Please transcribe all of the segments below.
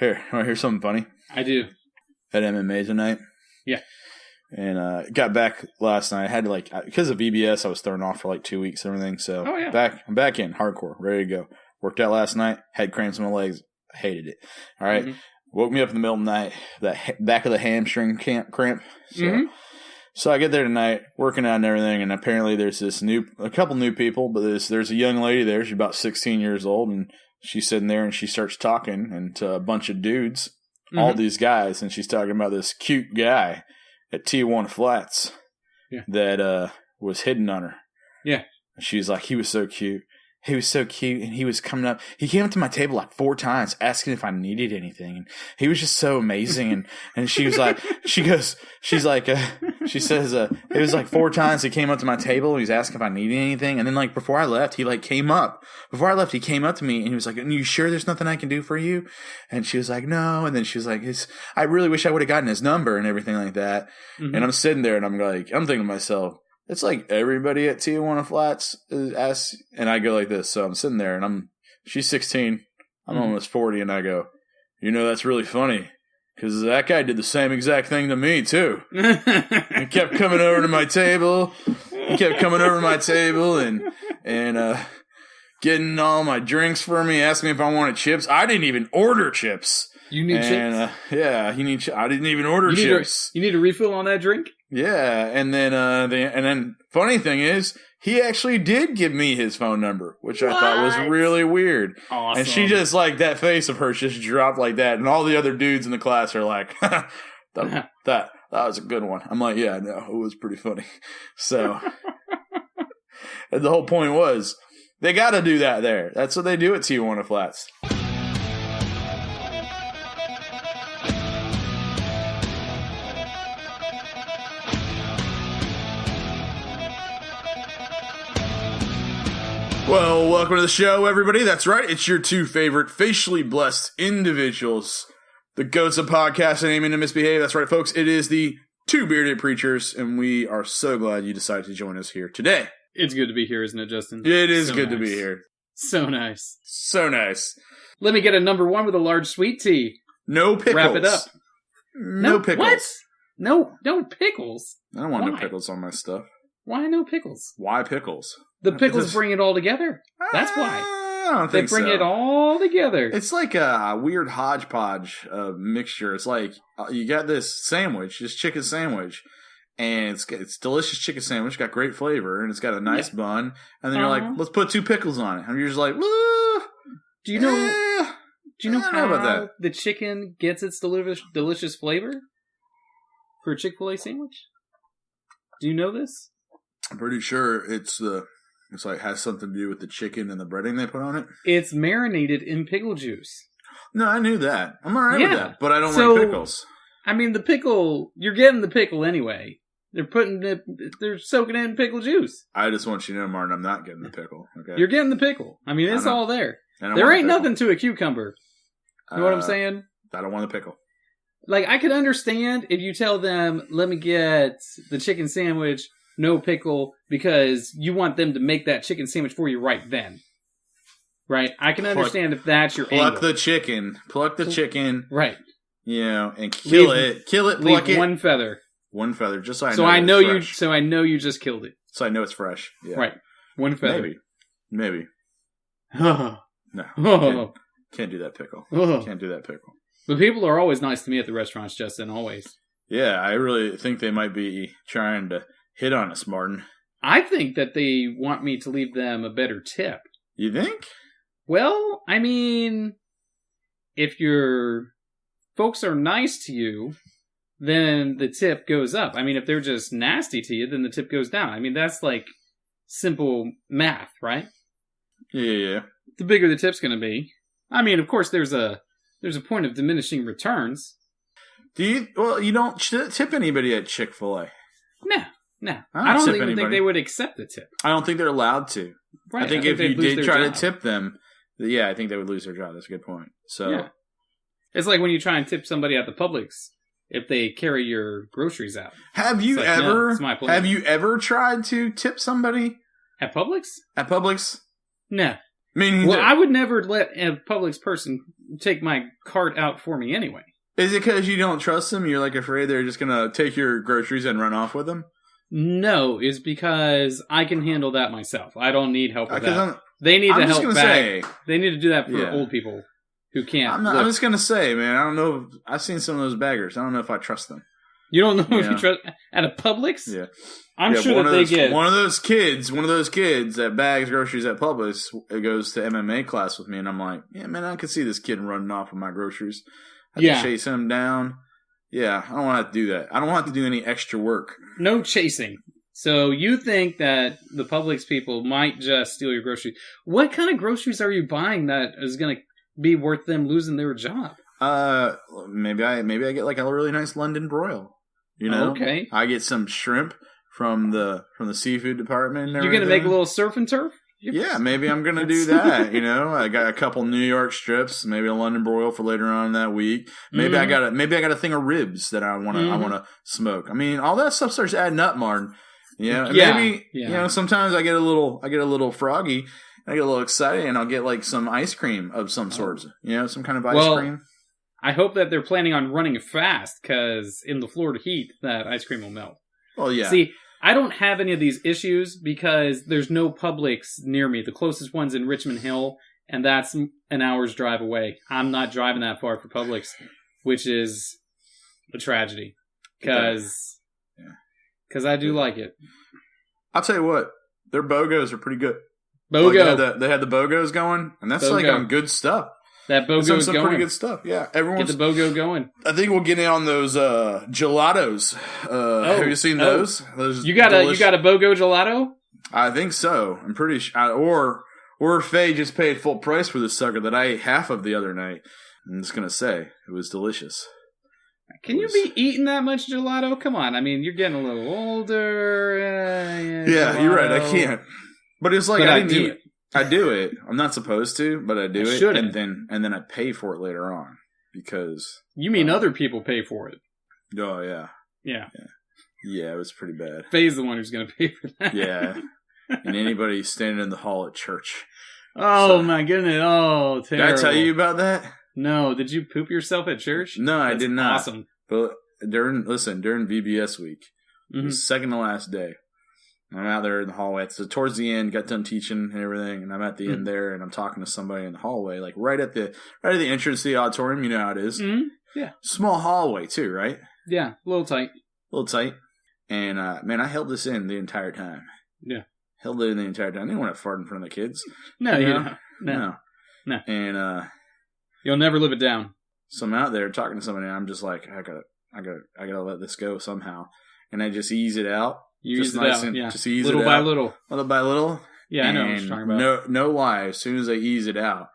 Here, want to hear something funny? I do. At MMA tonight. Yeah. And got back last night. I had to because of VBS, I was thrown off for 2 weeks and everything. So I'm back in hardcore, ready to go. Worked out last night. Had cramps in my legs. Hated it. All right. Mm-hmm. Woke me up in the middle of the night. That back of the hamstring cramp. So I get there tonight, working out and everything, and apparently there's a couple new people, but there's a young lady there. She's about 16 years old, and she's sitting there and she starts talking and to a bunch of dudes, all these guys, and she's talking about this cute guy at Tijuana Flats that was hitting on her. Yeah. And she's like, he was so cute. He was so cute, and he was coming up. He came up to my table 4 times, asking if I needed anything, and he was just so amazing. And she was like, she says, it was 4 times he came up to my table. And he was asking if I needed anything, and then before I left, he came up. Before I left, he came up to me, and he was like, "Are you sure there's nothing I can do for you?" And she was like, "No." And then she was like, "I really wish I would have gotten his number and everything like that." Mm-hmm. And I'm sitting there, and I'm thinking to myself, it's everybody at Tijuana Flats is asked, and I go like this. So I'm sitting there, and she's 16, I'm almost 40, and I go, that's really funny, because that guy did the same exact thing to me too. He kept coming over to my table. And getting all my drinks for me, asking me if I wanted chips. I didn't even order chips. You need chips? Yeah, I didn't even order chips. You need a refill on that drink? Yeah, and then funny thing is, he actually did give me his phone number, which I thought was really weird. Awesome. And she just that face of hers just dropped like that, and all the other dudes in the class are like, that was a good one. I'm like, yeah, no, it was pretty funny. So, and the whole point was, they got to do that there. That's what they do at Tijuana Flats. Well, welcome to the show, everybody. That's right. It's your 2 favorite facially blessed individuals, the goats of podcasting aiming to misbehave. That's right, folks. It is the 2 bearded preachers, and we are so glad you decided to join us here today. It's good to be here, isn't it, Justin? It is so good to be here. So nice. So nice. Let me get a number 1 with a large sweet tea. No pickles. Wrap it up. No pickles. What? No pickles. I don't want no pickles on my stuff. Why no pickles? Why pickles? The pickles bring it all together. That's why. I don't think so. They bring it all together. It's like a weird hodgepodge of mixture. It's you got this sandwich, this chicken sandwich, and it's delicious chicken sandwich, got great flavor, and it's got a nice bun, and then you're like, let's put 2 pickles on it. And you're just like, do you know how the chicken gets its delicious flavor for a Chick-fil-A sandwich? Do you know this? I'm pretty sure it's has something to do with the chicken and the breading they put on it. It's marinated in pickle juice. No, I knew that. I'm alright with that, but I don't like pickles. I mean, the pickle, you're getting the pickle anyway. They're soaking it in pickle juice. I just want you to know, Martin, I'm not getting the pickle. Okay, you're getting the pickle. I mean, it's all there. There ain't nothing to a cucumber. You know what I'm saying? I don't want the pickle. I could understand if you tell them, let me get the chicken sandwich, no pickle, because you want them to make that chicken sandwich for you right then. Right? I can understand if that's your angle. Pluck the chicken. Right. And kill it, pluck it. One feather. One feather, just so I know it's fresh. So I know you just killed it. So I know it's fresh. Yeah. Right. One feather. Maybe. No. Can't do that pickle. Can't do that pickle. But people are always nice to me at the restaurants, Justin, always. Yeah, I really think they might be trying to hit on us, Martin. I think that they want me to leave them a better tip. You think? Well, I mean, if your folks are nice to you, then the tip goes up. I mean, if they're just nasty to you, then the tip goes down. I mean, that's simple math, right? Yeah. The bigger the tip's going to be. I mean, of course, there's a point of diminishing returns. You don't tip anybody at Chick-fil-A. No. I don't even think they would accept the tip. I don't think they're allowed to. Right. I think if you did try to tip them, I think they would lose their job. That's a good point. So, yeah. It's like when you try and tip somebody at the Publix if they carry your groceries out. Have you ever tried to tip somebody at Publix? At Publix? No. I would never let a Publix person take my cart out for me anyway. Is it because you don't trust them? You're like afraid they're just gonna take your groceries and run off with them? No, it's because I can handle that myself. I don't need help with that. They need to help back. They need to do that for old people who can't. I'm just gonna say, man. I don't know. I've seen some of those baggers. I don't know if I trust them. You don't know if you trust at a Publix? Yeah, I'm sure that they get one of those kids that bags groceries at Publix. It goes to MMA class with me, and I'm like, yeah, man, I could see this kid running off with my groceries. I have to chase him down. Yeah, I don't want to have to do that. I don't want to have to do any extra work. No chasing. So you think that the Publix people might just steal your groceries? What kind of groceries are you buying that is going to be worth them losing their job? Maybe I get like a really nice London broil. You know, okay. I get some shrimp from the seafood department. And you're gonna make a little surf and turf? Yeah, maybe I'm gonna do that. You know, I got a couple New York strips, maybe a London broil for later on that week. Maybe I got a thing of ribs that I wanna smoke. I mean, all that stuff starts adding up, Martin. Maybe you know, sometimes I get a little froggy. I get a little excited, and I'll get like some ice cream of some sort. You know, some kind of ice cream. I hope that they're planning on running fast, because in the Florida heat, that ice cream will melt. Well, yeah. See, I don't have any of these issues because there's no Publix near me. The closest one's in Richmond Hill, and that's an hour's drive away. I'm not driving that far for Publix, which is a tragedy, because I do like it. I'll tell you what, their BOGOs are pretty good. BOGO. Like they had the BOGOs going, and that's like on good stuff. That BOGO's some going. Pretty good stuff. Yeah, get the BOGO going. I think we'll get in on those gelatos. Have you seen those? Those you got a BOGO gelato? I think so. I'm pretty sure. Or Faye just paid full price for this sucker that I ate half of the other night. I'm just gonna say it was delicious. Can you be eating that much gelato? Come on. I mean, you're getting a little older. Yeah, you're right. I can't. But it's like I didn't do it. I do it. I'm not supposed to, but I do it, and then I pay for it later on because you mean other people pay for it? Oh yeah, yeah. It was pretty bad. Faye's the one who's going to pay for that. Yeah, and anybody standing in the hall at church. Oh my goodness! Oh, terrible. Did I tell you about that? No. Did you poop yourself at church? No, I did not. Awesome. But during VBS week, the second to last day. I'm out there in the hallway. So towards the end, got done teaching and everything, and I'm at the end there, and I'm talking to somebody in the hallway, like right at the entrance to the auditorium. You know how it is. Mm-hmm. Yeah. Small hallway too, right? Yeah, a little tight. And man, I held this in the entire time. Yeah. Held it in the entire time. I didn't want to fart in front of the kids. No, you don't. No. And you'll never live it down. So I'm out there talking to somebody, and I'm just like, I gotta let this go somehow, and I just ease it out. Just ease it little by little. Little by little. Yeah, I know what you're talking about. No lie. As soon as I ease it out,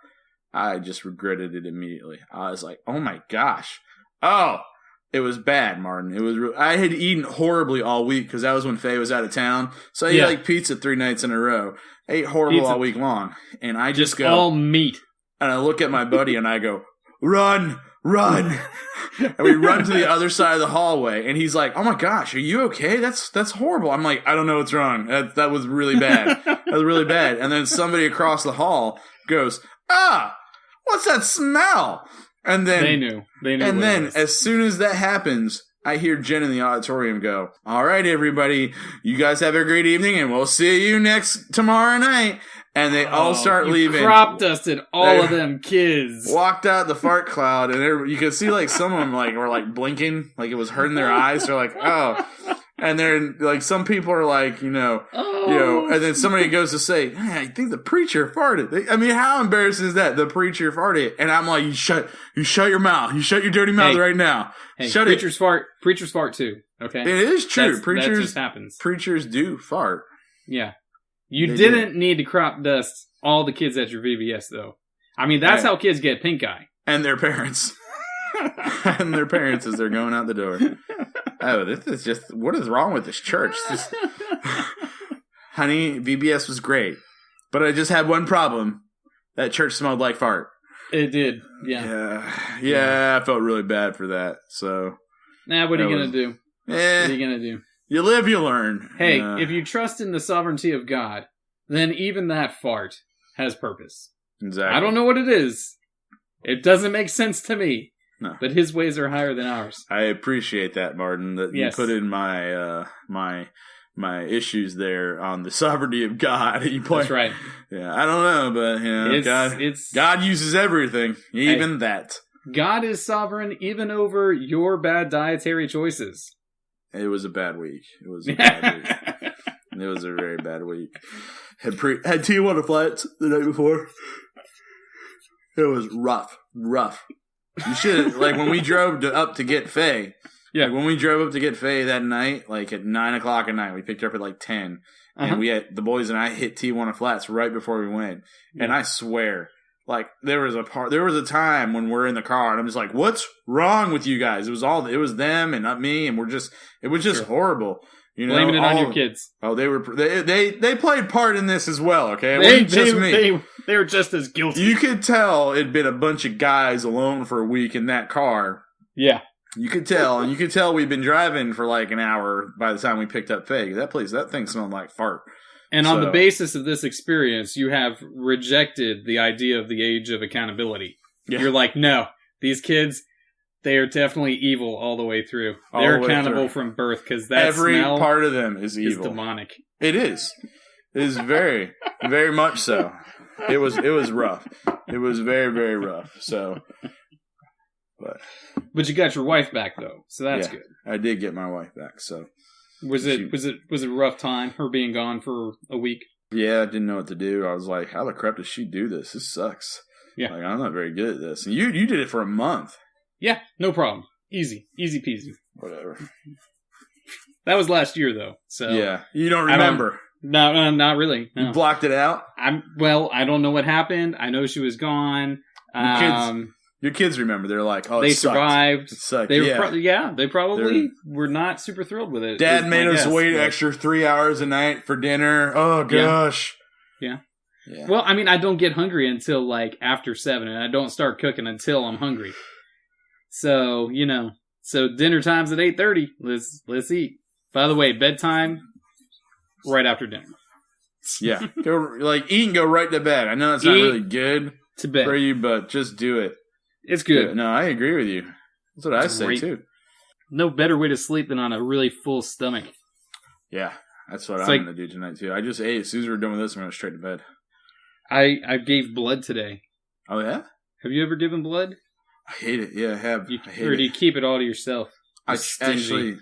I just regretted it immediately. I was like, oh my gosh. Oh, it was bad, Martin. It was. I had eaten horribly all week because that was when Faye was out of town. So I ate like pizza 3 nights in a row. I ate horrible all week long. And I just go. All meat. And I look at my buddy and I go, run. And we run to the other side of the hallway, and he's like, "Oh my gosh, are you okay? That's horrible." I'm like, "I don't know what's wrong. That was really bad. That was really bad." And then somebody across the hall goes, what's that smell?" And then they knew. And then as soon as that happens, I hear Jen in the auditorium go, "All right, everybody, you guys have a great evening, and we'll see you tomorrow night." And they all start leaving. Crop dusted all of them kids. Walked out the fart cloud, and you could see like some of them were blinking, like it was hurting their eyes. They're like, oh, and they're like, some people are like, and then somebody goes to say, hey, I think the preacher farted. I mean, how embarrassing is that? The preacher farted, and I'm like, you shut your mouth, you shut your dirty mouth right now. Hey, shut preachers fart too. Okay, it is true. That just happens. Preachers do fart. Yeah. You didn't need to crop dust all the kids at your VBS, though. I mean, that's how kids get pink eye. And their parents. And their parents as they're going out the door. Oh, this is just, what is wrong with this church? Honey, VBS was great. But I just had one problem. That church smelled like fart. It did, yeah. Yeah, I felt really bad for that, so. Nah, what are you going to do? What are you going to do? You live, you learn. Hey, if you trust in the sovereignty of God, then even that fart has purpose. Exactly. I don't know what it is. It doesn't make sense to me. No. But his ways are higher than ours. I appreciate that, Martin, that you put in my issues there on the sovereignty of God. That's right. Yeah, I don't know, but God uses everything, even that. God is sovereign even over your bad dietary choices. It was a bad week. It was a bad week. It was a very bad week. Had Tijuana flats the night before. It was rough. You should when we drove up to get Faye. Yeah. Like when we drove up to get Faye that night, like at 9 o'clock at night, we picked her up at like 10, and we had the boys and I hit Tijuana flats right before we went. Yeah. And I swear, like there was a time when we're in the car and I'm just like, "What's wrong with you guys?" It was them and not me, and it was just horrible. Blaming it on your kids. Oh, they played part in this as well. Okay, it wasn't just me. They were just as guilty. You could tell it'd been a bunch of guys alone for a week in that car. Yeah, you could tell, and you could tell we'd been driving for like an hour by the time we picked up Faye. That thing smelled like fart. And on the basis of this experience, you have rejected the idea of the age of accountability. Yeah. You're like, no, these kids. They are definitely evil all the way through. They're accountable from birth because that every part of them is evil. Is demonic. It is. It is very, very much so. It was rough. It was very, very rough. So, but you got your wife back though, so that's good. I did get my wife back. So was it a rough time? Her being gone for a week. Yeah, I didn't know what to do. I was like, how the crap does she do this? This sucks. Yeah, like I'm not very good at this. And you did it for a month. Yeah, no problem. Easy peasy. Whatever. That was last year, though. So yeah, you don't remember? No, not really. No. You blocked it out. I don't know what happened. I know she was gone. Your kids remember. They're like, oh, they survived. It sucked. They were they probably were not super thrilled with it. Dad made us wait extra 3 hours a night for dinner. Oh gosh. Yeah. Well, I mean, I don't get hungry until like after 7, and I don't start cooking until I'm hungry. So, so dinner time's at 8:30. Let's eat. By the way, bedtime right after dinner. Yeah. Eat and go right to bed. I know it's not really good to bed for you, but just do it. It's good. No, I agree with you. That's what I say too. No better way to sleep than on a really full stomach. Yeah. That's what I'm going to do tonight too. I just ate. As soon as we're done with this, I'm going straight to bed. I gave blood today. Oh yeah? Have you ever given blood? I hate it. Yeah, I have. Or do you keep it all to yourself? I do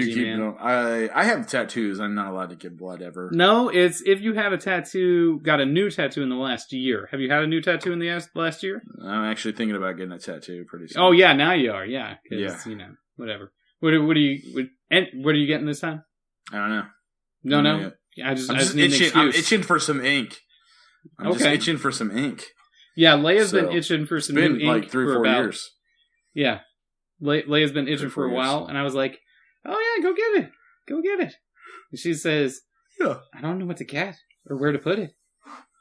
keep it. I have tattoos. I'm not allowed to give blood ever. No, it's if you have got a new tattoo in the last year. Have you had a new tattoo in the last year? I'm actually thinking about getting a tattoo pretty soon. Oh yeah, now you are. Yeah, whatever. What are you getting this time? I don't know. No. I just need itching. I'm itching for some ink. I'm just itching for some ink. Yeah, Leia's been itching for some new ink like 3 or 4 years. Yeah. Leia's been itching for a while, and I was like, oh yeah, go get it. And she says, yeah, I don't know what to get or where to put it.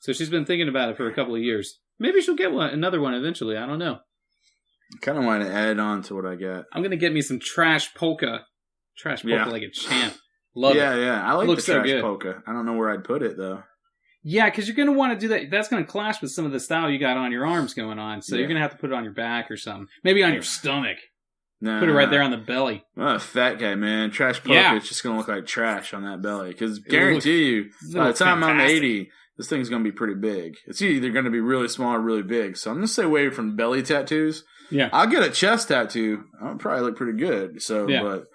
So she's been thinking about it for a couple of years. Maybe she'll get another one eventually. I don't know. I kind of want to add on to what I got. I'm going to get me some trash polka. Trash polka like a champ. Love it. Yeah. I like the trash polka. I don't know where I'd put it, though. Yeah, because you're going to want to do that. That's going to clash with some of the style you got on your arms going on. So you're going to have to put it on your back or something. Maybe on your stomach. No, put it right there on the belly. I'm a fat guy, man. Trash polka, it's just going to look like trash on that belly. Because guarantee you, by the time I'm 80, this thing's going to be pretty big. It's either going to be really small or really big. So I'm going to stay away from belly tattoos. Yeah. I'll get a chest tattoo. I'll probably look pretty good. So, but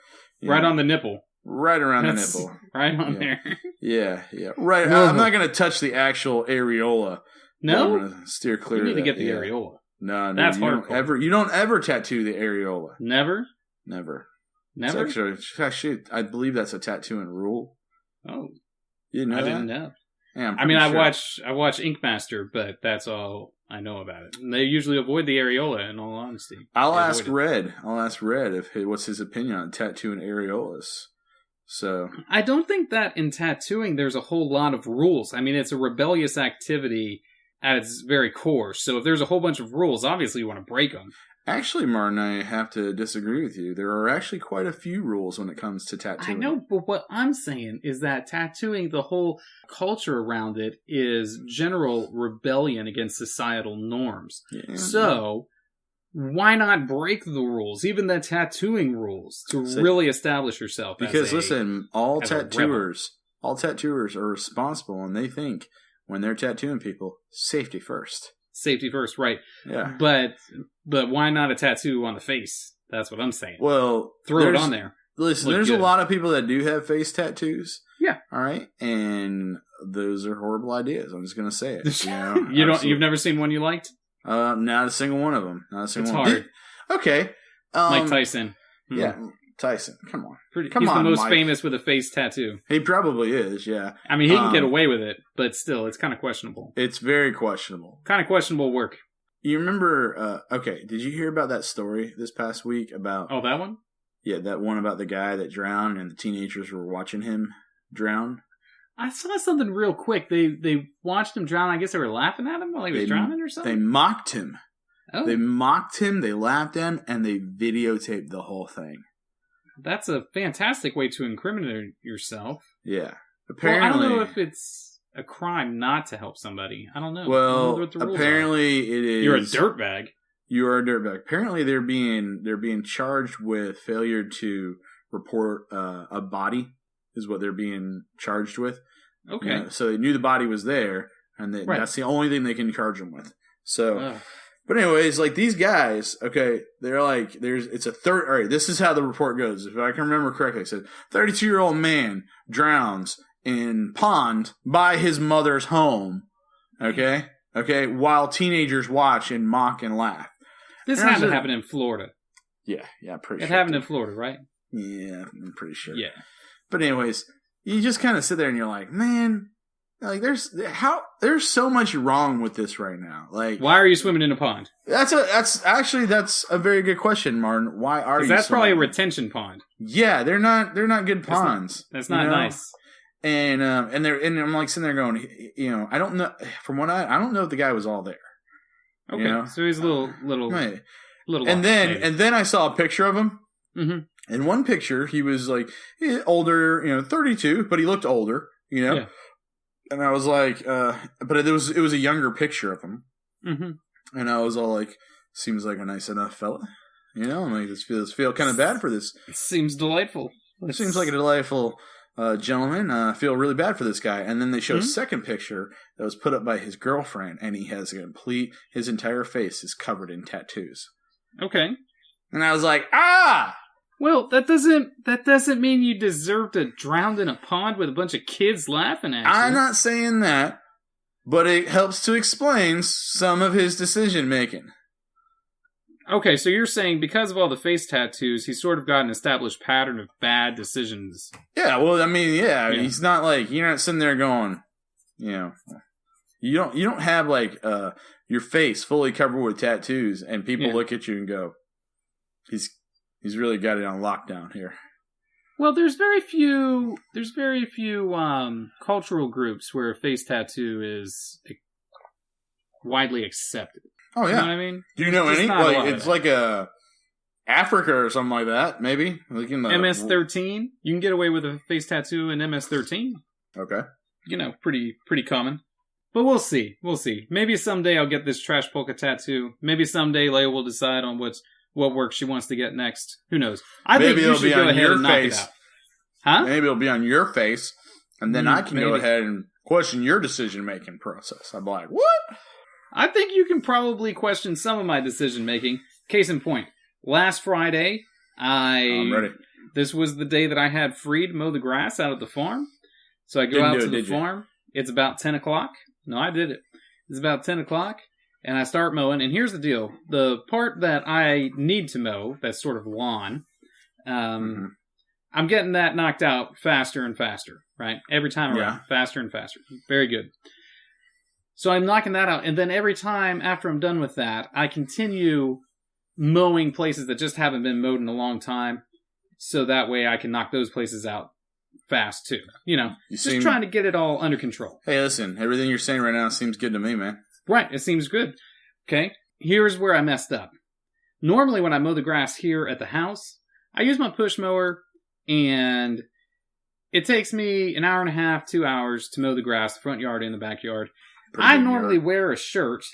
right on the nipple. Right around the nipple. Right on there. Yeah. Right. I'm not going to touch the actual areola. No? I'm going to steer clear of that. You need to get the areola. No, that's hardcore. You don't ever tattoo the areola. Never? Never. It's actually, I believe that's a tattooing rule. Oh. You know I didn't know. Yeah, I watch Ink Master, but that's all I know about it. And they usually avoid the areola, in all honesty. I'll ask Red if what's his opinion on tattooing areolas. So I don't think that in tattooing there's a whole lot of rules. I mean, it's a rebellious activity at its very core. So if there's a whole bunch of rules, obviously you want to break them. Actually, Martin, I have to disagree with you. There are actually quite a few rules when it comes to tattooing. I know, but what I'm saying is that tattooing, the whole culture around it, is general rebellion against societal norms. Yeah. So, why not break the rules, even the tattooing rules, to really establish yourself? Because listen, all tattooers are responsible, and they think when they're tattooing people, safety first. Safety first, right? Yeah. But why not a tattoo on the face? That's what I'm saying. Well, throw it on there. Listen, there's a lot of people that do have face tattoos. Yeah. All right, and those are horrible ideas. I'm just gonna say it. You know, you've never seen one you liked? Not a single one of them. Not a single it's one. Hard. Okay. Mike Tyson. Yeah, Tyson. Come on. He's the most famous with a face tattoo. He probably is, yeah. I mean, he can get away with it, but still, it's kind of questionable. It's very questionable. Kind of questionable work. You remember, did you hear about that story this past week about... Oh, that one? Yeah, that one about the guy that drowned and the teenagers were watching him drown. I saw something real quick. They watched him drown. I guess they were laughing at him while he was drowning or something? They mocked him. Oh. They mocked him, they laughed at him, and they videotaped the whole thing. That's a fantastic way to incriminate yourself. Yeah. Apparently, well, I don't know if it's a crime not to help somebody. I don't know. Well, apparently it is. You're a dirtbag. You are a dirtbag. Apparently they're being charged with failure to report a body is what they're being charged with. Okay. So they knew the body was there, and that's the only thing they can charge them with. So... But anyways, like these guys, okay, they're like, it's a third, all right, this is how the report goes. If I can remember correctly, it said 32-year-old man drowns in pond by his mother's home, okay, while teenagers watch and mock and laugh. This had to happen in Florida. Yeah, I'm pretty sure. It happened in Florida, right? Yeah, I'm pretty sure. Yeah. But anyways, you just kind of sit there and you're like, man... Like there's so much wrong with this right now. Like, why are you swimming in a pond? That's a very good question, Martin. Why are you? That's probably a retention pond. Yeah, they're not good ponds. That's not nice. And I'm like sitting there going, I don't know. I don't know if the guy was all there. Okay, so he's a little. And then I saw a picture of him. Mm-hmm. In one picture, he was like older, 32, but he looked older. Yeah. And I was like, but it was a younger picture of him. Mm-hmm. And I was all like, seems like a nice enough fella. I'm like, this feel kind of bad for this. It seems delightful. It seems like a delightful gentleman. I feel really bad for this guy. And then they show a second picture that was put up by his girlfriend, and he has his entire face is covered in tattoos. Okay. And I was like, ah! Well, that doesn't mean you deserve to drown in a pond with a bunch of kids laughing at you. I'm not saying that, but it helps to explain some of his decision making. Okay, so you're saying because of all the face tattoos, he's sort of got an established pattern of bad decisions. Yeah, well, I mean, he's not like, you're not sitting there going, you don't have like your face fully covered with tattoos, and people look at you and go, He's really got it on lockdown here. Well, there's very few cultural groups where a face tattoo is widely accepted. Oh yeah, you know what I mean? Do you know any? Like it's like a Africa or something like that, maybe. Like in the MS-13, you can get away with a face tattoo in MS-13. Okay, pretty common. But we'll see. Maybe someday I'll get this trash polka tattoo. Maybe someday Leia will decide on what work she wants to get next. Who knows? I think you should go ahead and knock it out. Huh? Maybe it'll be on your face, and then I can go ahead and question your decision-making process. I'm like, what? I think you can probably question some of my decision-making. Case in point, last Friday, I'm ready. This was the day that I had free to mow the grass out at the farm. So I go out to the farm. It's about 10 o'clock. No, I did it. It's about 10 o'clock. And I start mowing, and here's the deal. The part that I need to mow, that's sort of lawn, I'm getting that knocked out faster and faster, right? Every time around, faster and faster. Very good. So I'm knocking that out, and then every time after I'm done with that, I continue mowing places that just haven't been mowed in a long time, so that way I can knock those places out fast, too. Trying to get it all under control. Hey, listen, everything you're saying right now seems good to me, man. Right, it seems good. Okay, here's where I messed up. Normally when I mow the grass here at the house, I use my push mower, and it takes me an hour and a half, 2 hours to mow the grass, the front yard and the backyard. I normally wear a shirt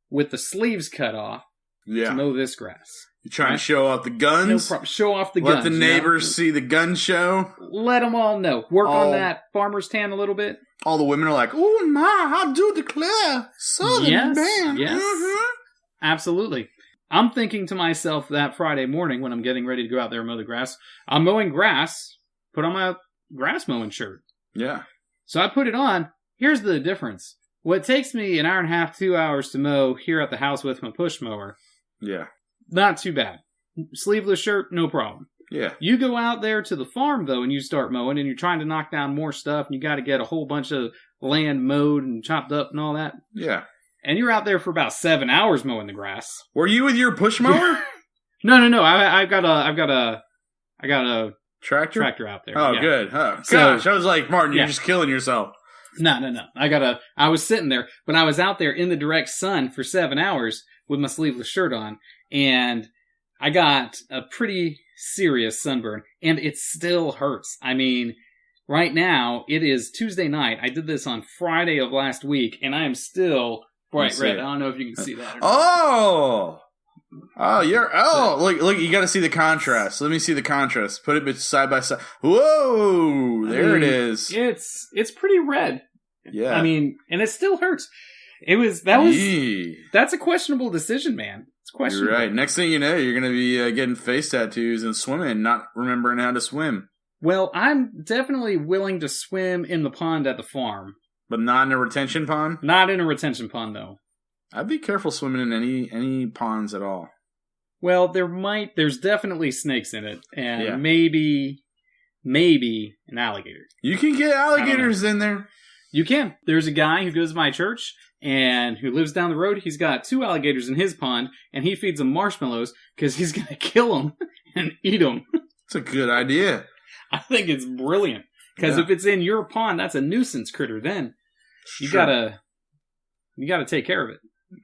with the sleeves cut off to mow this grass. You trying to show off the guns? No problem. Show off the guns. Let the neighbors see the gun show. Let them all know. Work on that farmer's tan a little bit. All the women are like, "Oh my, I do declare, Southern man." Yes, absolutely. I'm thinking to myself that Friday morning when I'm getting ready to go out there and mow the grass, I'm mowing grass, put on my grass mowing shirt. Yeah. So I put it on. Here's the difference. What takes me an hour and a half, 2 hours to mow here at the house with my push mower. Yeah. Not too bad. Sleeveless shirt, no problem. Yeah. You go out there to the farm, though, and you start mowing, and you're trying to knock down more stuff, and you got to get a whole bunch of land mowed and chopped up and all that. Yeah. And you're out there for about 7 hours mowing the grass. Were you with your push mower? No. I've got a tractor out there. Oh, yeah. Good. Oh, gosh, I was like, Martin, you're just killing yourself. No. I was sitting there, but I was out there in the direct sun for 7 hours with my sleeveless shirt on, and I got a pretty serious sunburn, and it still hurts. I mean, right now, it is Tuesday night. I did this on Friday of last week, and I am still bright red. I don't know if you can see that. Oh, look, you got to see the contrast. Let me see the contrast. Put it side by side. Whoa, it is. It's pretty red. Yeah. I mean, and it still hurts. That's a questionable decision, man. It's questionable. You're right. Next thing you know, you're going to be getting face tattoos and swimming, not remembering how to swim. Well, I'm definitely willing to swim in the pond at the farm. But not in a retention pond? Not in a retention pond, though. I'd be careful swimming in any ponds at all. Well, there's definitely snakes in it, and maybe an alligator. You can get alligators in there. You can. There's a guy who goes to my church and who lives down the road. He's got 2 alligators in his pond, and he feeds them marshmallows because he's going to kill them and eat them. It's a good idea. I think it's brilliant. Because if it's in your pond, that's a nuisance critter then. You gotta take care of it.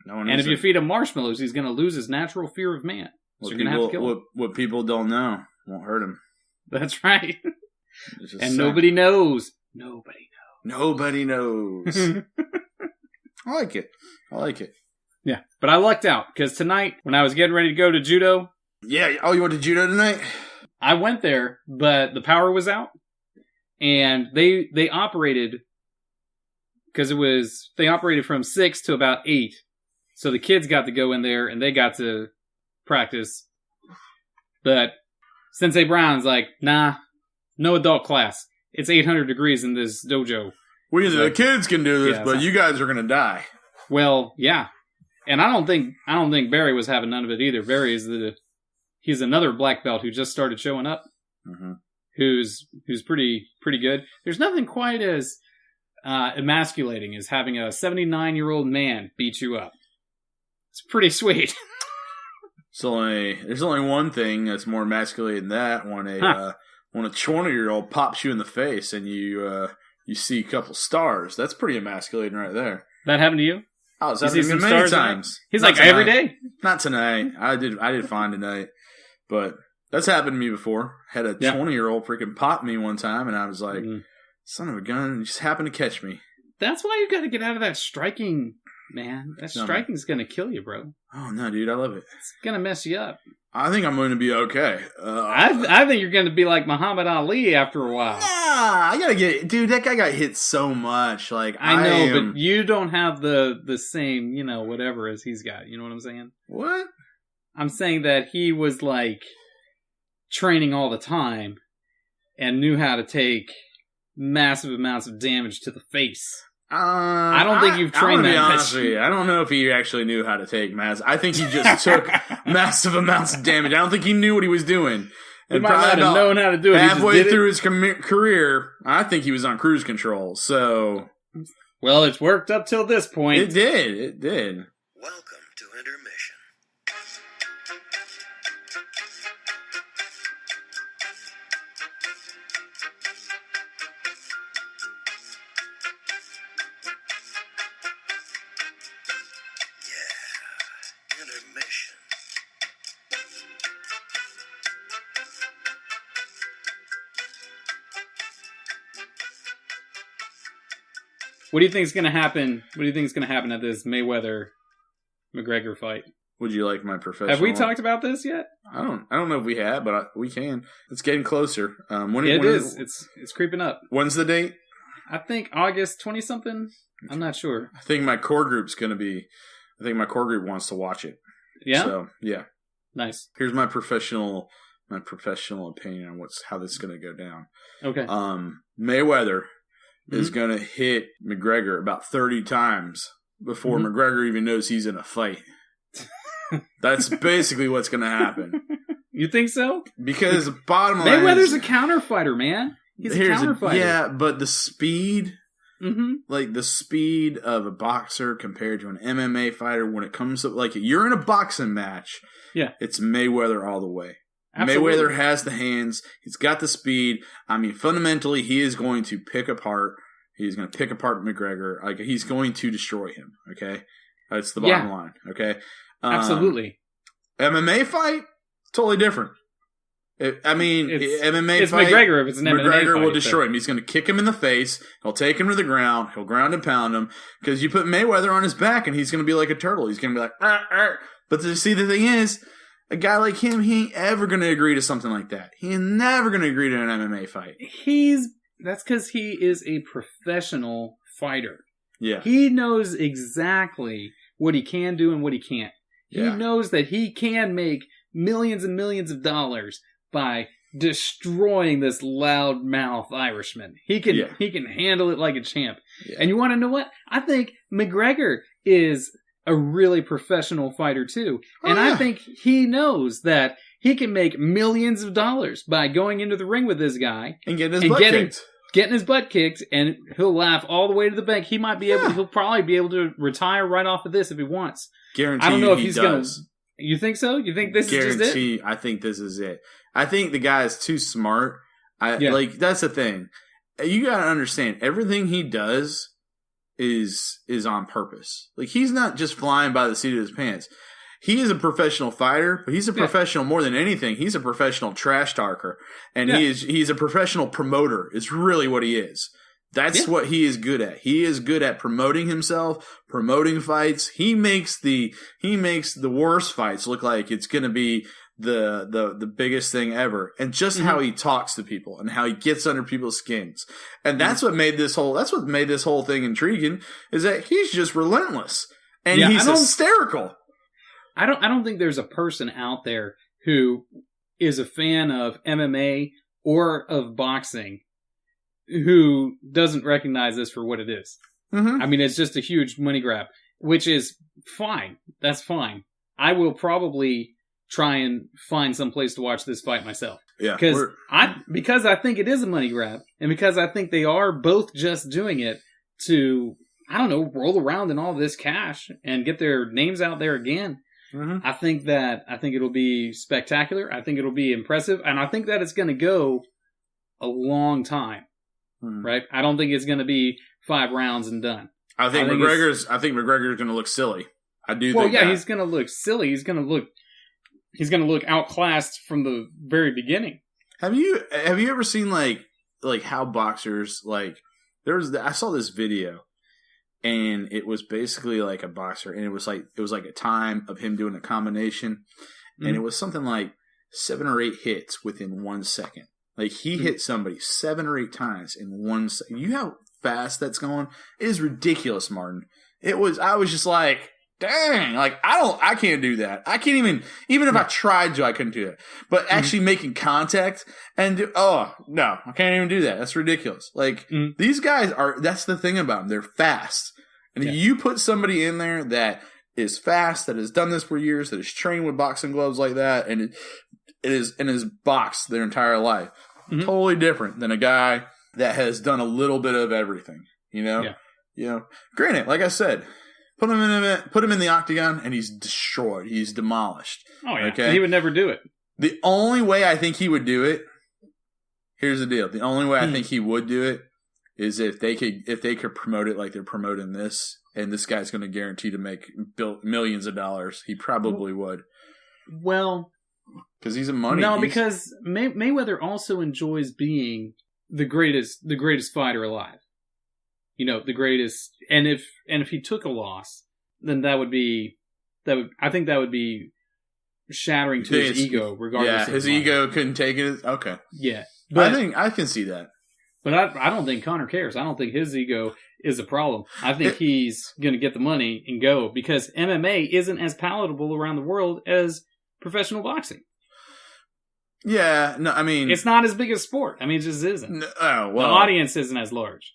And if you feed him marshmallows, he's going to lose his natural fear of man. So you're going to have to kill him. What people don't know won't hurt him. That's right. And nobody knows. Nobody knows. I like it. Yeah. But I lucked out because tonight, when I was getting ready to go to judo. Yeah. Oh, you went to judo tonight? I went there, but the power was out. And they operated, because they operated from 6 to about 8. So the kids got to go in there and they got to practice. But Sensei Brown's like, nah, no adult class. It's 800 degrees in this dojo. The kids can do this, but you guys are going to die. Well, yeah. And I don't think Barry was having none of it either. Barry he's another black belt who just started showing up. Mm-hmm. Who's pretty good. There's nothing quite as emasculating as having a 79-year-old man beat you up. It's pretty sweet. There's only one thing that's more emasculating than that when a 20-year-old pops you in the face and you see a couple stars. That's pretty emasculating right there. That happened to you? Oh, it's happened to me many times. He's not like tonight. Every day. Not tonight. I did fine tonight, but that's happened to me before. Had a 20-year-old freaking pop me one time, and I was like, son of a gun, you just happened to catch me. That's why you got to get out of that striking, man. That striking's going to kill you, bro. Oh, no, dude, I love it. It's going to mess you up. I think I'm going to be okay. I think you're going to be like Muhammad Ali after a while. Nah, I got to dude, that guy got hit so much. Like, I know, but you don't have the same, whatever as he's got. You know what I'm saying? What? I'm saying that he was like training all the time and knew how to take massive amounts of damage to the face. I don't think you've trained that much. I don't know if he actually knew how to take I think he just took massive amounts of damage. I don't think he knew what he was doing. He might not have known how to do it. Halfway through his career, I think he was on cruise control. So, well, it's worked up till this point. It did. Welcome to intermission. What do you think is going to happen? What do you think is going to happen at this Mayweather-McGregor fight? Would you like my professional? Have we talked about this yet? I don't know if we have, but we can. It's getting closer. When It's creeping up. When's the date? I think August 20-something. I'm not sure. I think my core group's going to be. I think my core group wants to watch it. Yeah. So yeah. Nice. Here's my professional opinion on how this is going to go down. Okay. Mayweather is going to hit McGregor about 30 times before McGregor even knows he's in a fight. That's basically what's going to happen. You think so? Because bottom line, Mayweather's a counter fighter, man. He's a counter fighter. Yeah, but the speed, like the speed of a boxer compared to an MMA fighter, when it comes to like you're in a boxing match, it's Mayweather all the way. Absolutely. Mayweather has the hands. He's got the speed. I mean, fundamentally, he is going to pick apart. He's going to pick apart McGregor. Like he's going to destroy him. Okay, that's the bottom line. Okay. Absolutely. MMA fight, totally different. MMA fight. McGregor if it's an MMA McGregor fight, will destroy him. He's going to kick him in the face. He'll take him to the ground. He'll ground and pound him. Because you put Mayweather on his back and he's going to be like a turtle. He's going to be like, arr, arr. But see, the thing is, a guy like him, he ain't ever going to agree to something like that. He ain't never going to agree to an MMA fight. That's because he is a professional fighter. Yeah. He knows exactly what he can do and what he can't. He knows that he can make millions and millions of dollars by destroying this loudmouth Irishman. He can handle it like a champ. Yeah. And you want to know what? I think McGregor is a really professional fighter too. And I think he knows that he can make millions of dollars by going into the ring with this guy and getting his butt kicked. Getting his butt kicked, and he'll laugh all the way to the bank. He might be able. He'll probably be able to retire right off of this if he wants. Guarantee. I don't know if he's going to. You think so? You think this is just it? I think this is it. I think the guy is too smart. Like that's the thing. You gotta understand. Everything he does is on purpose. Like he's not just flying by the seat of his pants. He is a professional fighter, but he's a professional more than anything. He's a professional trash talker, and he's a professional promoter. Is really what he is. That's what he is good at. He is good at promoting himself, promoting fights. He makes the worst fights look like it's going to be the biggest thing ever, and just how he talks to people and how he gets under people's skins. And that's what made this whole thing intriguing, is that he's just relentless and he's hysterical. I don't think there's a person out there who is a fan of MMA or of boxing who doesn't recognize this for what it is. I mean, it's just a huge money grab, which is fine. That's fine. I will probably try and find some place to watch this fight myself. Yeah. Because I think it is a money grab, and because I think they are both just doing it to, I don't know, roll around in all this cash and get their names out there again. I think it'll be spectacular. I think it'll be impressive, and I think that it's going to go a long time. Right? I don't think it's going to be 5 rounds and done. I think McGregor's going to look silly. I do. Well, think he's going to look silly. He's going to look outclassed from the very beginning. Have you ever seen like how boxers like? I saw this video. And it was basically like a boxer, and it was like a time of him doing a combination, and it was something like 7 or 8 hits within 1 second. Like he hit somebody 7 or 8 times in 1 second. You know how fast that's going? It is ridiculous, Martin. I was just like, dang, like I can't do that. I can't even if I tried to, I couldn't do it. But actually making contact and no, I can't even do that. That's ridiculous. Like these guys that's the thing about them. They're fast. And if you put somebody in there that is fast, that has done this for years, that is trained with boxing gloves like that, and it is boxed their entire life, totally different than a guy that has done a little bit of everything. You know, granted, like I said, put him in the octagon, and he's destroyed. He's demolished. Oh yeah, okay? He would never do it. The only way I think he would do it. Here's the deal. The only way I think he would do it is if they could promote it like they're promoting this, and this guy's going to guarantee to make millions of dollars. He probably would. Well, because he's a money. No, because Mayweather also enjoys being the greatest fighter alive. the greatest. And if he took a loss, then I think that would be shattering to his ego, regardless. Yeah, his ego couldn't take it. Okay. Yeah, but I think I can see that. But I don't think Conor cares. I don't think his ego is a problem. I think he's going to get the money and go, because MMA isn't as palatable around the world as professional boxing. Yeah, no, I mean... It's not as big a sport. I mean, it just isn't. No, oh, well... The audience isn't as large.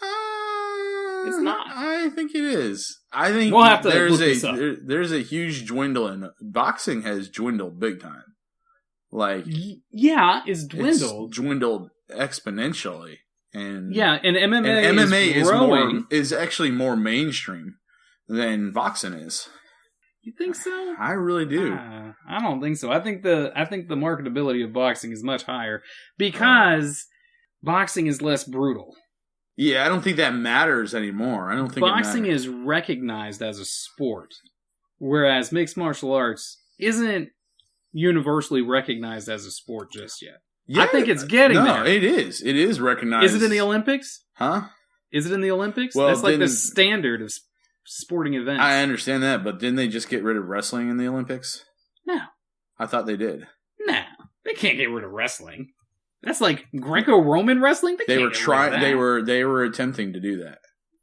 It's not. I think it is. I think we'll have to look this up. There's a huge dwindle in... Boxing has dwindled big time. Like... Yeah, it's dwindled. It's dwindled exponentially. And MMA is actually more mainstream than boxing is. You think so? I really do. I don't think so. I think the marketability of boxing is much higher because boxing is less brutal. Yeah, I don't think that matters anymore. I don't think boxing is recognized as a sport, whereas mixed martial arts isn't universally recognized as a sport just yet. Yeah, I think it's getting there. No, it is. It is recognized. Is it in the Olympics? Huh? Is it in the Olympics? Well, that's like the standard of sporting events. I understand that, but didn't they just get rid of wrestling in the Olympics? No. I thought they did. No. They can't get rid of wrestling. That's like Greco-Roman wrestling? They were trying. They were attempting to do that.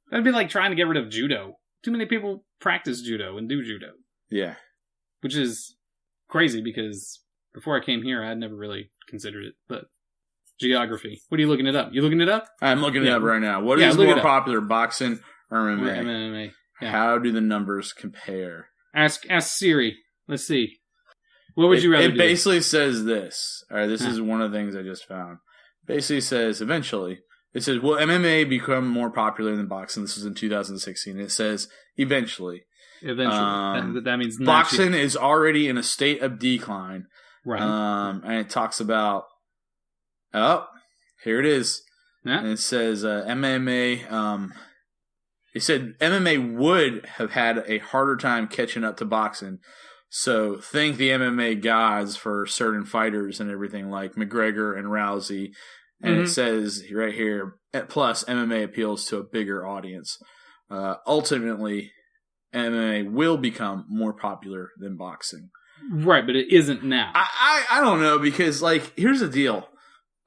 That'd be like trying to get rid of judo. Too many people practice judo and do judo. Yeah. Which is crazy because before I came here, I had never really considered it. But geography. What are you looking it up? You looking it up? I'm looking it up right now. What is more popular, boxing or MMA? MMA. Yeah. How do the numbers compare? Ask Siri. Let's see. What would you rather do? It basically says this. All right, this is one of the things I just found. Basically says, eventually, it says, will MMA become more popular than boxing? This is in 2016. It says, eventually. Eventually. That means boxing is already in a state of decline. Right. And it talks about, here it is. Yeah. And it says MMA, it said MMA would have had a harder time catching up to boxing. So thank the MMA gods for certain fighters and everything like McGregor and Rousey. And it says right here, plus MMA appeals to a bigger audience. Ultimately, MMA will become more popular than boxing. Right, but it isn't now. I don't know, because like here's the deal.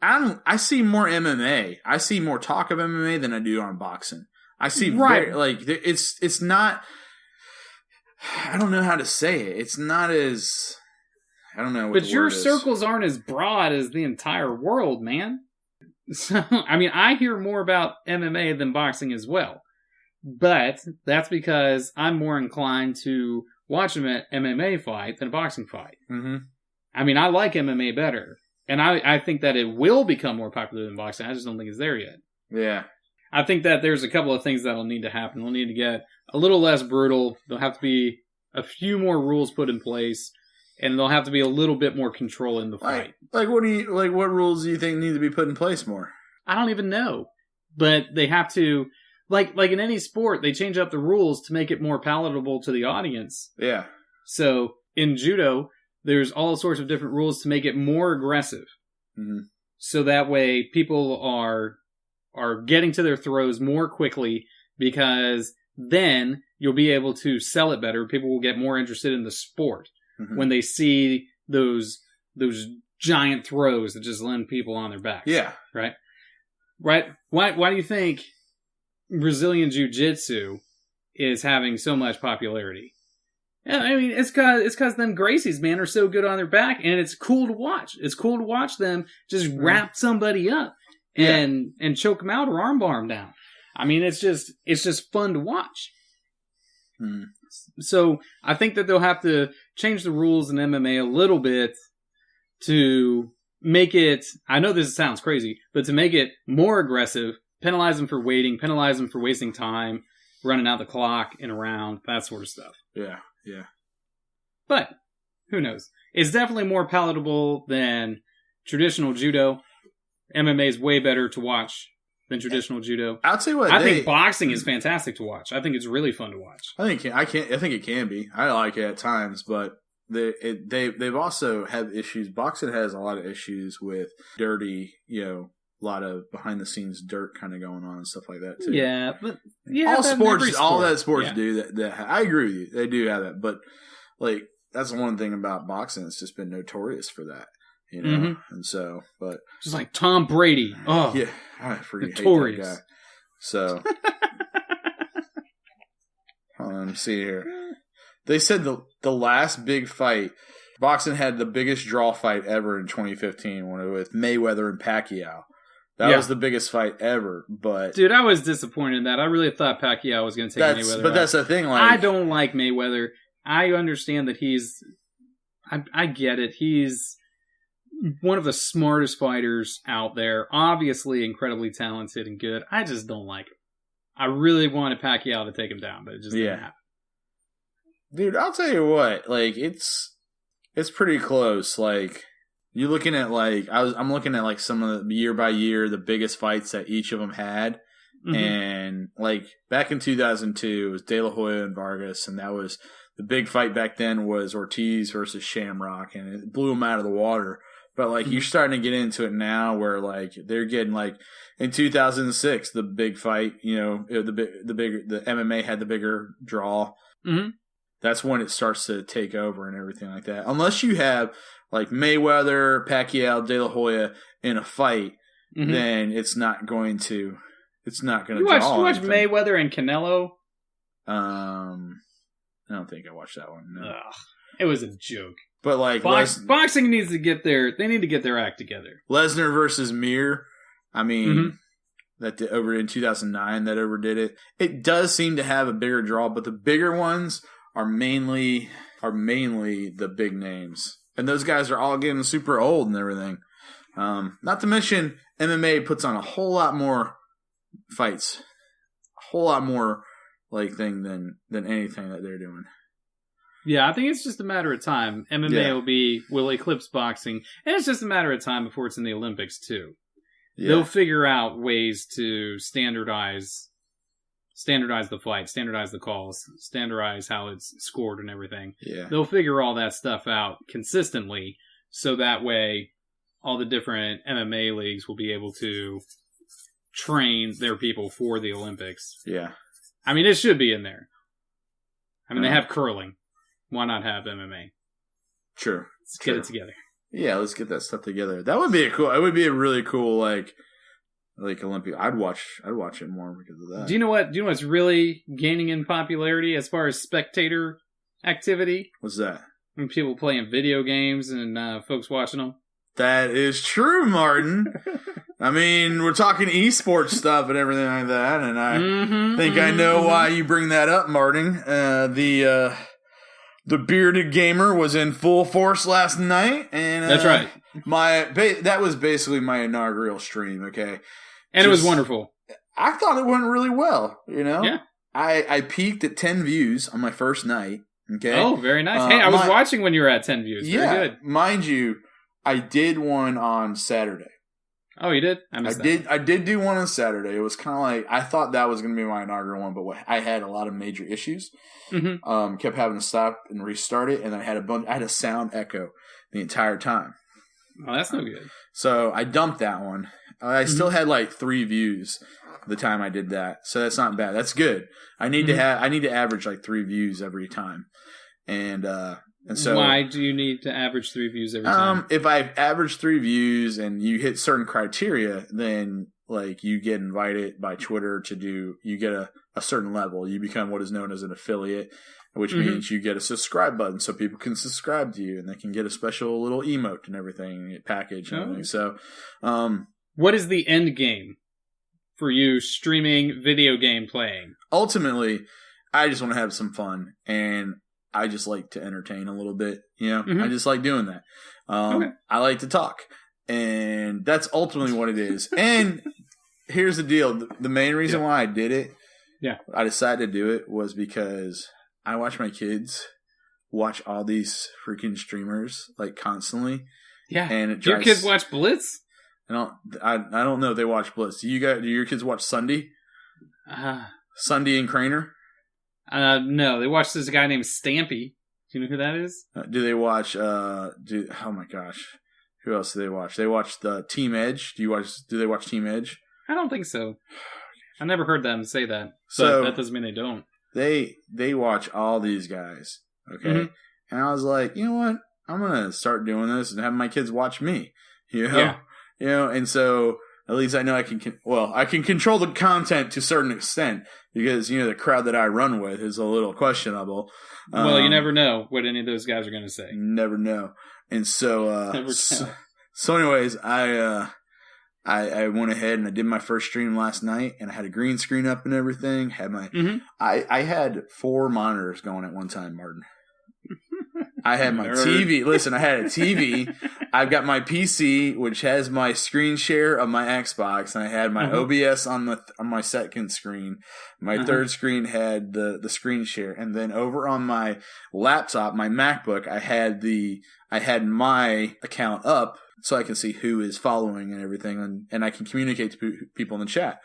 I see more MMA. I see more talk of MMA than I do on boxing. I see it's not. I don't know how to say it. It's not as. I don't know. What but your circles aren't as broad as the entire world, man. So I mean, I hear more about MMA than boxing as well, but that's because I'm more inclined to watch an MMA fight than a boxing fight. Mm-hmm. I mean, I like MMA better, and I think that it will become more popular than boxing. I just don't think it's there yet. Yeah. I think that there's a couple of things that'll need to happen. They'll need to get a little less brutal. There'll have to be a few more rules put in place, and there'll have to be a little bit more control in the fight. What rules do you think need to be put in place more? I don't even know, but they have to. Like in any sport, they change up the rules to make it more palatable to the audience. Yeah. So in judo, there's all sorts of different rules to make it more aggressive. Mm-hmm. So that way people are getting to their throws more quickly, because then you'll be able to sell it better. People will get more interested in the sport when they see those giant throws that just land people on their backs. Yeah. Right? Why do you think Brazilian Jiu-Jitsu is having so much popularity? Yeah, I mean, it's cause them Gracies, man, are so good on their back, and it's cool to watch. It's cool to watch them just wrap somebody up and choke them out or armbar them down. I mean, it's just fun to watch. Mm. So I think that they'll have to change the rules in MMA a little bit to make it, I know this sounds crazy, but to make it more aggressive, penalize them for waiting, penalize them for wasting time, running out the clock in a round, that sort of stuff. Yeah. But who knows? It's definitely more palatable than traditional judo. MMA is way better to watch than traditional judo. I'll tell you what. I think boxing is fantastic to watch. I think it's really fun to watch. I think it can be. I like it at times, but they've also had issues. Boxing has a lot of issues with dirty, lot of behind the scenes dirt kind of going on and stuff like that too. Yeah, but yeah, all that sports do that. I agree with you. They do have that, but like that's the one thing about boxing. It's just been notorious for that, you know. And so, but just like Tom Brady. Oh, yeah, I freaking notorious. hate that guy. So, let me see here. They said the last big fight, boxing had the biggest draw fight ever in 2015 when it was with Mayweather and Pacquiao. That was the biggest fight ever, but... Dude, I was disappointed in that. I really thought Pacquiao was going to take Mayweather But out. that's the thing, like... I don't like Mayweather. I understand that he's... I get it. He's one of the smartest fighters out there. Obviously incredibly talented and good. I just don't like him. I really wanted Pacquiao to take him down, but it just didn't happen. Dude, I'll tell you what. Like, it's pretty close. Like... You're looking at I'm looking at like some of the year by year the biggest fights that each of them had, and like back in 2002 it was De La Hoya and Vargas, and that was the big fight back then was Ortiz versus Shamrock, and it blew them out of the water. But like you're starting to get into it now, where like they're getting like in 2006 the big fight, you know, the MMA had the bigger draw. That's when it starts to take over and everything like that. Unless you have like Mayweather, Pacquiao, De La Hoya in a fight, then it's not going to draw. You watch Mayweather and Canelo? I don't think I watched that one. No. Ugh, it was a joke. But like boxing needs to get they need to get their act together. Lesnar versus Mir, I mean, that over in 2009 that overdid it. It does seem to have a bigger draw, but the bigger ones are mainly the big names. And those guys are all getting super old and everything. Not to mention, MMA puts on a whole lot more fights. A whole lot more like thing than anything that they're doing. Yeah, I think it's just a matter of time. MMA will eclipse boxing. And it's just a matter of time before it's in the Olympics, too. Yeah. They'll figure out ways to standardize the fight, standardize the calls, standardize how it's scored and everything. Yeah. They'll figure all that stuff out consistently, so that way all the different MMA leagues will be able to train their people for the Olympics. Yeah. I mean, it should be in there. I mean, they have curling. Why not have MMA? Sure. Let's get it together. Yeah, let's get that stuff together. That would be it would be a really cool, like Olympia. I'd watch it more because of that. Do you know what's really gaining in popularity as far as spectator activity? What's that? When people playing video games and folks watching them. That is true, Martin. I mean, we're talking esports stuff and everything like that, and I think I know why you bring that up, Martin. The bearded gamer was in full force last night, and that's right. That was basically my inaugural stream. Okay, and it was wonderful. I thought it went really well. You know, yeah. I peaked at 10 views on my first night. Okay. Oh, very nice. Hey, I was watching when you were at 10 views. Very good. Mind you, I did one on Saturday. Oh, you did? I did do one on Saturday. It was kind of like, I thought that was going to be my inaugural one, but I had a lot of major issues. Kept having to stop and restart it, and I had a sound echo the entire time. Oh, that's no good. So I dumped that one. I still had like 3 views the time I did that, so that's not bad. That's good. I need to average like 3 views every time, and so why do you need to average 3 views every time? If I average 3 views and you hit certain criteria, then like you get invited by Twitter you get a certain level. You become what is known as an affiliate, which means you get a subscribe button so people can subscribe to you and they can get a special little emote and everything, package and everything. So, what is the end game for you streaming video game playing? Ultimately, I just want to have some fun, and I just like to entertain a little bit. You know, I just like doing that. I like to talk, and that's ultimately what it is. And here's the deal: the main reason why I did it, I decided to do it, was because I watch my kids watch all these freaking streamers like constantly. Yeah, and do your kids watch Blitz? I don't know if they watch Blitz. Do your kids watch Sunday? Sunday and Craner? No, they watch this guy named Stampy. Do you know who that is? Do they watch? Oh my gosh, Who else do they watch? They watch the Team Edge. Do they watch Team Edge? I don't think so. I never heard them say that. But So that doesn't mean they don't. They watch all these guys. Okay. Mm-hmm. And I was like, you know what? I'm gonna start doing this and have my kids watch me. You know? Yeah. You know, and so at least I know I can control the content to a certain extent because, you know, the crowd that I run with is a little questionable. Well, you never know what any of those guys are going to say. Never know. And so, so anyways, I went ahead and I did my first stream last night and I had a green screen up and everything. Had my, I had 4 monitors going at one time, Martin. I had my TV. Listen, I had a TV. I've got my PC, which has my screen share of my Xbox, and I had my OBS on my second screen. My third screen had the screen share, and then over on my laptop, my MacBook, I had my account up so I can see who is following and everything, and I can communicate to people in the chat.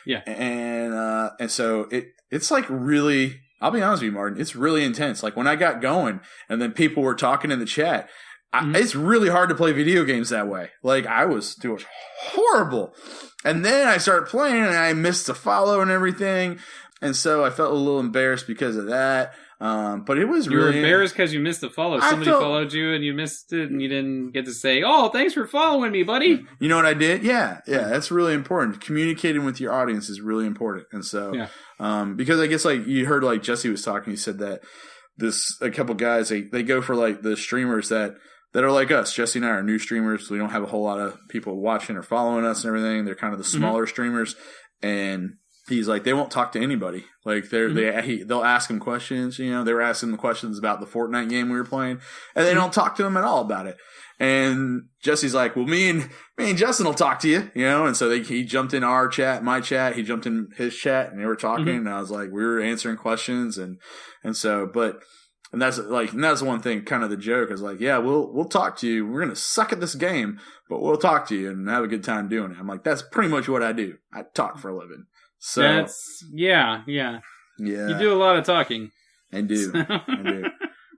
Yeah, and so it's like really. I'll be honest with you, Martin. It's really intense. Like when I got going and then people were talking in the chat, it's really hard to play video games that way. Like I was doing horrible. And then I started playing and I missed a follow and everything. And so I felt a little embarrassed because of that. But it was really... You were embarrassed because you missed a follow. Somebody followed you and you missed it and you didn't get to say, oh, thanks for following me, buddy. You know what I did? Yeah, that's really important. Communicating with your audience is really important. And so, because I guess like you heard like Jesse was talking, he said that a couple guys, they go for like the streamers that are like us. Jesse and I are new streamers. We don't have a whole lot of people watching or following us and everything. They're kind of the smaller streamers. And he's like, they won't talk to anybody. Like they'll ask him questions. You know, they were asking him questions about the Fortnite game we were playing, and they don't talk to him at all about it. And Jesse's like, well, me and Justin will talk to you, you know. And so he jumped in our chat, my chat. He jumped in his chat, and they were talking. And I was like, we were answering questions, and that's one thing. Kind of the joke is like, yeah, we'll talk to you. We're gonna suck at this game, but we'll talk to you and have a good time doing it. I'm like, that's pretty much what I do. I talk for a living. So that's yeah. You do a lot of talking. I do.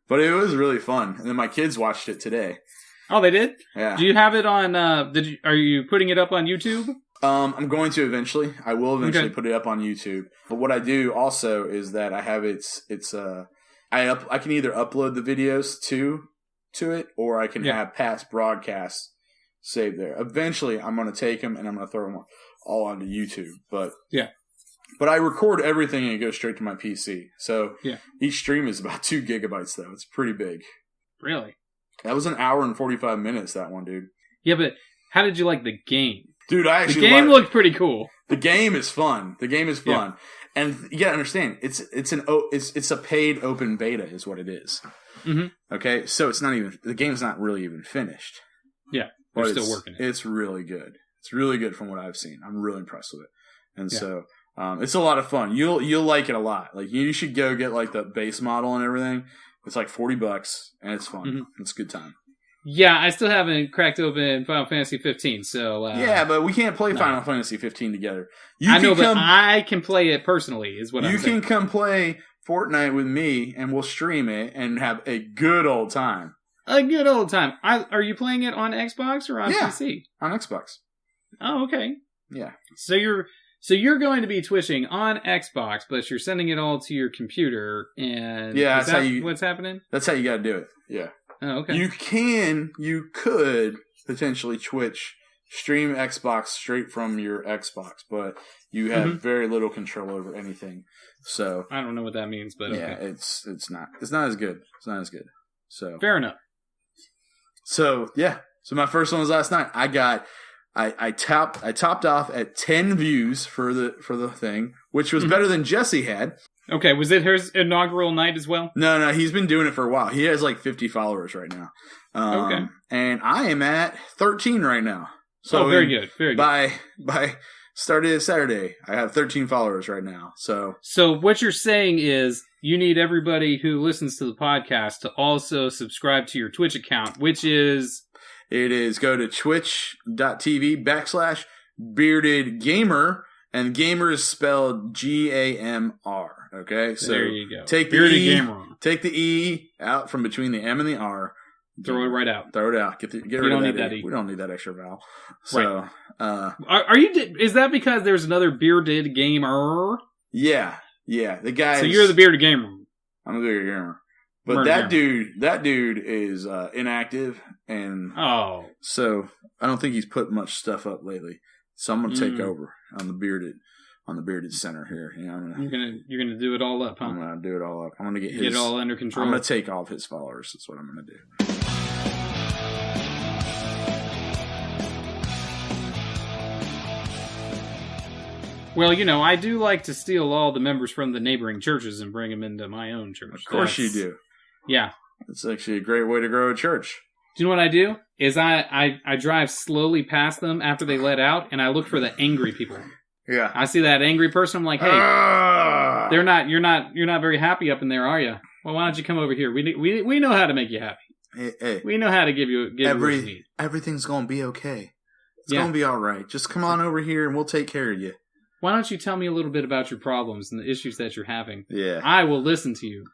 But it was really fun. And then my kids watched it today. Oh, they did? Yeah. Do you have it on? Are you putting it up on YouTube? I'm going to eventually. I will eventually put it up on YouTube. But what I do also is that I have I can either upload the videos to it, or I can have past broadcasts saved there. Eventually, I'm going to take them and I'm going to throw them all onto YouTube. But I record everything and it goes straight to my PC. So each stream is about 2 gigabytes, though. It's pretty big. Really? That was 1 hour and 45 minutes, that one, dude. Yeah, but how did you like the game? Dude, the game looked pretty cool. The game is fun. Yeah. And you gotta understand, it's a paid open beta is what it is. Mm-hmm. Okay? So the game's not really even finished. Yeah. They're still working it. It's really good. It's really good from what I've seen. I'm really impressed with it. And so it's a lot of fun. You'll like it a lot. Like you should go get like the base model and everything. It's like $40 and it's fun. Mm-hmm. It's a good time. Yeah, I still haven't cracked open Final Fantasy 15, so... yeah, but we can't play Final Fantasy 15 together. But I can play it personally, is what I'm saying. You can come play Fortnite with me, and we'll stream it and have a good old time. A good old time. Are you playing it on Xbox or on PC? On Xbox. Oh, okay. Yeah. So you're going to be twitching on Xbox, but you're sending it all to your computer, and what's happening? That's how you got to do it. Yeah. Oh, okay. You could potentially stream Xbox straight from your Xbox, but you have very little control over anything. So I don't know what that means, but okay. It's not as good. It's not as good. So fair enough. So so my first one was last night. I topped off at 10 views for the thing, which was better than Jesse had. Okay, was it his inaugural night as well? No, he's been doing it for a while. He has like 50 followers right now. Okay. And I am at 13 right now. So very good. Very good. By started Saturday, I have 13 followers right now. So what you're saying is you need everybody who listens to the podcast to also subscribe to your Twitch account, which is... It is go to twitch.tv/beardedgamer, and gamer is spelled GAMR. Okay, so there you go. Take the E out from between the M and the R. Throw it right out. Throw it out. Get rid of that E. We don't need that extra vowel. So, right. Are you? Is that because there's another bearded gamer? Yeah. The guy. So you're the bearded gamer. I'm the bearded gamer. But that dude is inactive, and so I don't think he's put much stuff up lately. So I'm gonna take over on the bearded center here. You know, you're gonna do it all up, huh? I'm gonna do it all up. I'm gonna get it all under control. I'm gonna take all of his followers. That's what I'm gonna do. Well, you know, I do like to steal all the members from the neighboring churches and bring them into my own church. Of course you do. Yeah. It's actually a great way to grow a church. Do you know what I do? Is I drive slowly past them after they let out, and I look for the angry people. Yeah. I see that angry person, I'm like, hey, you're not very happy up in there, are you? Well, why don't you come over here? We know how to make you happy. Hey. We know how to give you what you need. Everything's going to be okay. It's going to be all right. Just come on over here and we'll take care of you. Why don't you tell me a little bit about your problems and the issues that you're having? Yeah. I will listen to you.